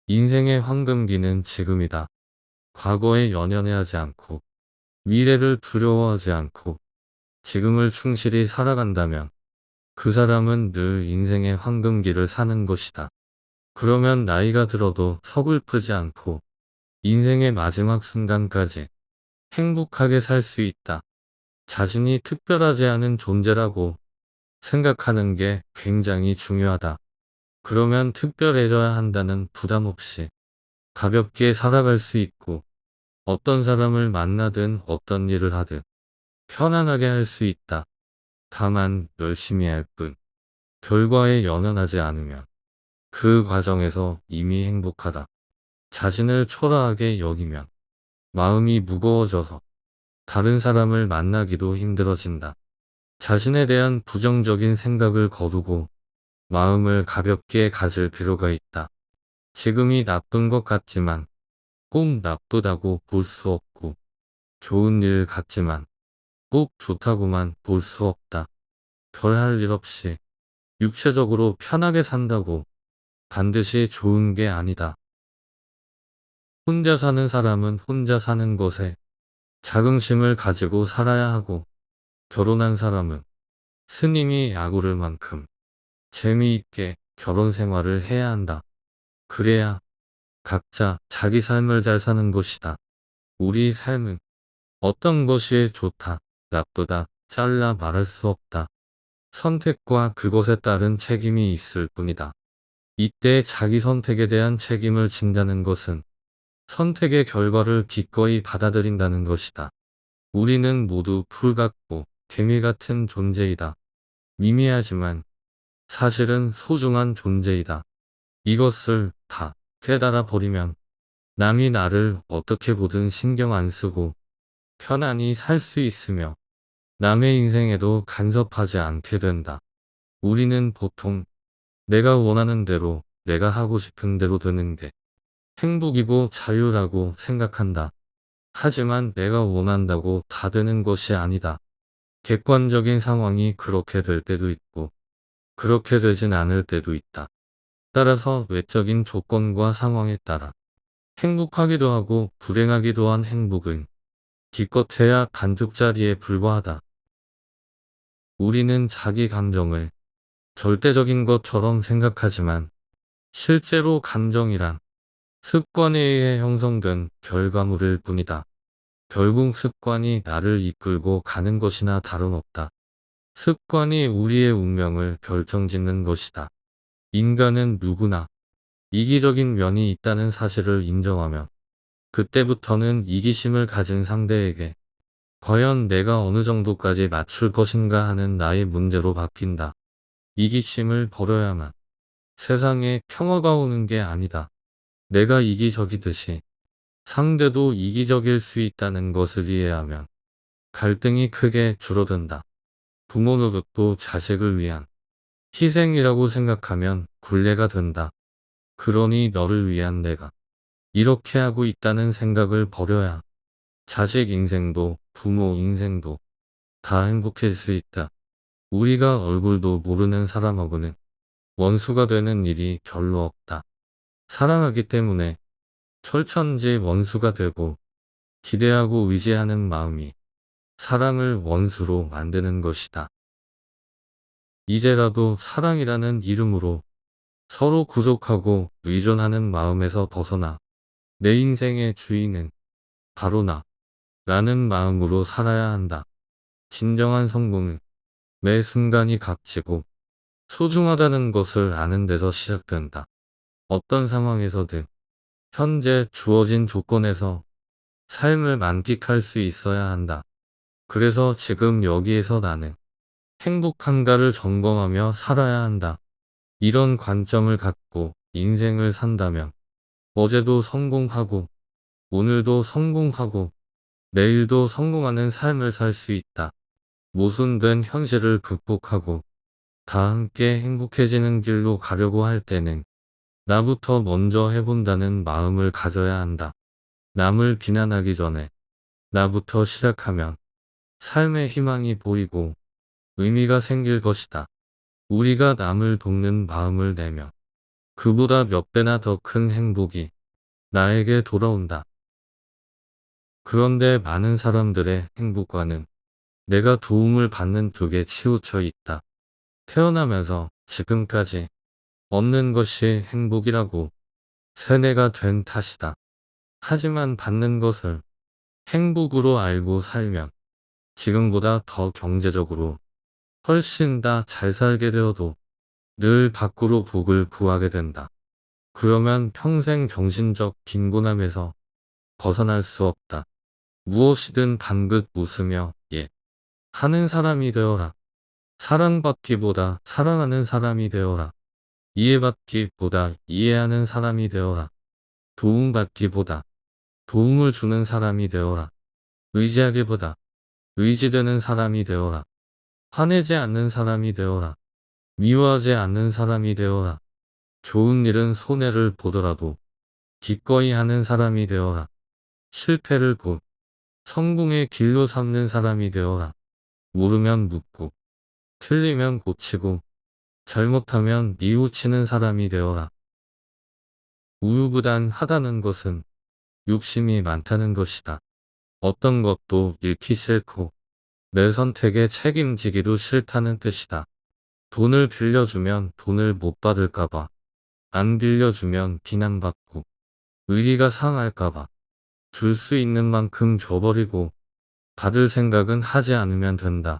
인생의 황금기는 지금이다. 과거에 연연해하지 않고 미래를 두려워하지 않고 지금을 충실히 살아간다면 그 사람은 늘 인생의 황금기를 사는 것이다. 그러면 나이가 들어도 서글프지 않고 인생의 마지막 순간까지 행복하게 살 수 있다. 자신이 특별하지 않은 존재라고 생각하는 게 굉장히 중요하다. 그러면 특별해져야 한다는 부담 없이 가볍게 살아갈 수 있고 어떤 사람을 만나든 어떤 일을 하든 편안하게 할 수 있다. 다만 열심히 할 뿐 결과에 연연하지 않으면 그 과정에서 이미 행복하다. 자신을 초라하게 여기면 마음이 무거워져서 다른 사람을 만나기도 힘들어진다. 자신에 대한 부정적인 생각을 거두고 마음을 가볍게 가질 필요가 있다. 지금이 나쁜 것 같지만 꼭 나쁘다고 볼 수 없고 좋은 일 같지만 꼭 좋다고만 볼 수 없다. 별 할 일 없이 육체적으로 편하게 산다고 반드시 좋은 게 아니다. 혼자 사는 사람은 혼자 사는 것에 자긍심을 가지고 살아야 하고 결혼한 사람은 스님이 야구를 만큼 재미있게 결혼 생활을 해야 한다. 그래야 각자 자기 삶을 잘 사는 것이다. 우리 삶은 어떤 것이 좋다, 나쁘다, 잘라 말할 수 없다. 선택과 그것에 따른 책임이 있을 뿐이다. 이때 자기 선택에 대한 책임을 진다는 것은 선택의 결과를 기꺼이 받아들인다는 것이다. 우리는 모두 풀 같고 개미 같은 존재이다. 미미하지만 사실은 소중한 존재이다. 이것을 다 깨달아 버리면 남이 나를 어떻게 보든 신경 안 쓰고 편안히 살 수 있으며 남의 인생에도 간섭하지 않게 된다. 우리는 보통 내가 원하는 대로 내가 하고 싶은 대로 되는 게 행복이고 자유라고 생각한다. 하지만 내가 원한다고 다 되는 것이 아니다. 객관적인 상황이 그렇게 될 때도 있고 그렇게 되진 않을 때도 있다. 따라서 외적인 조건과 상황에 따라 행복하기도 하고 불행하기도 한 행복은 기껏해야 반쪽짜리에 불과하다. 우리는 자기 감정을 절대적인 것처럼 생각하지만 실제로 감정이란 습관에 의해 형성된 결과물일 뿐이다. 결국 습관이 나를 이끌고 가는 것이나 다름없다. 습관이 우리의 운명을 결정짓는 것이다. 인간은 누구나 이기적인 면이 있다는 사실을 인정하면 그때부터는 이기심을 가진 상대에게 과연 내가 어느 정도까지 맞출 것인가 하는 나의 문제로 바뀐다. 이기심을 버려야만 세상에 평화가 오는 게 아니다. 내가 이기적이듯이 상대도 이기적일 수 있다는 것을 이해하면 갈등이 크게 줄어든다. 부모 노릇도 자식을 위한 희생이라고 생각하면 굴레가 된다. 그러니 너를 위한 내가 이렇게 하고 있다는 생각을 버려야 자식 인생도 부모 인생도 다 행복해질 수 있다. 우리가 얼굴도 모르는 사람하고는 원수가 되는 일이 별로 없다. 사랑하기 때문에 철천지 원수가 되고 기대하고 의지하는 마음이 사랑을 원수로 만드는 것이다. 이제라도 사랑이라는 이름으로 서로 구속하고 의존하는 마음에서 벗어나 내 인생의 주인은 바로 나 라는 마음으로 살아야 한다. 진정한 성공은 매 순간이 값지고 소중하다는 것을 아는 데서 시작된다. 어떤 상황에서든 현재 주어진 조건에서 삶을 만끽할 수 있어야 한다. 그래서 지금 여기에서 나는 행복한가를 점검하며 살아야 한다. 이런 관점을 갖고 인생을 산다면 어제도 성공하고 오늘도 성공하고 내일도 성공하는 삶을 살 수 있다. 모순된 현실을 극복하고 다 함께 행복해지는 길로 가려고 할 때는 나부터 먼저 해본다는 마음을 가져야 한다. 남을 비난하기 전에 나부터 시작하면 삶의 희망이 보이고 의미가 생길 것이다. 우리가 남을 돕는 마음을 내면 그보다 몇 배나 더 큰 행복이 나에게 돌아온다. 그런데 많은 사람들의 행복과는 내가 도움을 받는 쪽에 치우쳐 있다. 태어나면서 지금까지 얻는 것이 행복이라고 세뇌가 된 탓이다. 하지만 받는 것을 행복으로 알고 살면 지금보다 더 경제적으로 훨씬 더 잘 살게 되어도 늘 밖으로 복을 구하게 된다. 그러면 평생 정신적 빈곤함에서 벗어날 수 없다. 무엇이든 방긋 웃으며 예 하는 사람이 되어라. 사랑받기보다 사랑하는 사람이 되어라. 이해받기보다 이해하는 사람이 되어라. 도움받기보다 도움을 주는 사람이 되어라. 의지하기보다 의지되는 사람이 되어라. 화내지 않는 사람이 되어라. 미워하지 않는 사람이 되어라. 좋은 일은 손해를 보더라도 기꺼이 하는 사람이 되어라. 실패를 곧 성공의 길로 삼는 사람이 되어라. 모르면 묻고 틀리면 고치고 잘못하면 뉘우치는 사람이 되어라. 우유부단하다는 것은 욕심이 많다는 것이다. 어떤 것도 잃기 싫고 내 선택에 책임지기도 싫다는 뜻이다. 돈을 빌려주면 돈을 못 받을까봐, 안 빌려주면 비난받고 의리가 상할까봐 줄 수 있는 만큼 줘버리고 받을 생각은 하지 않으면 된다.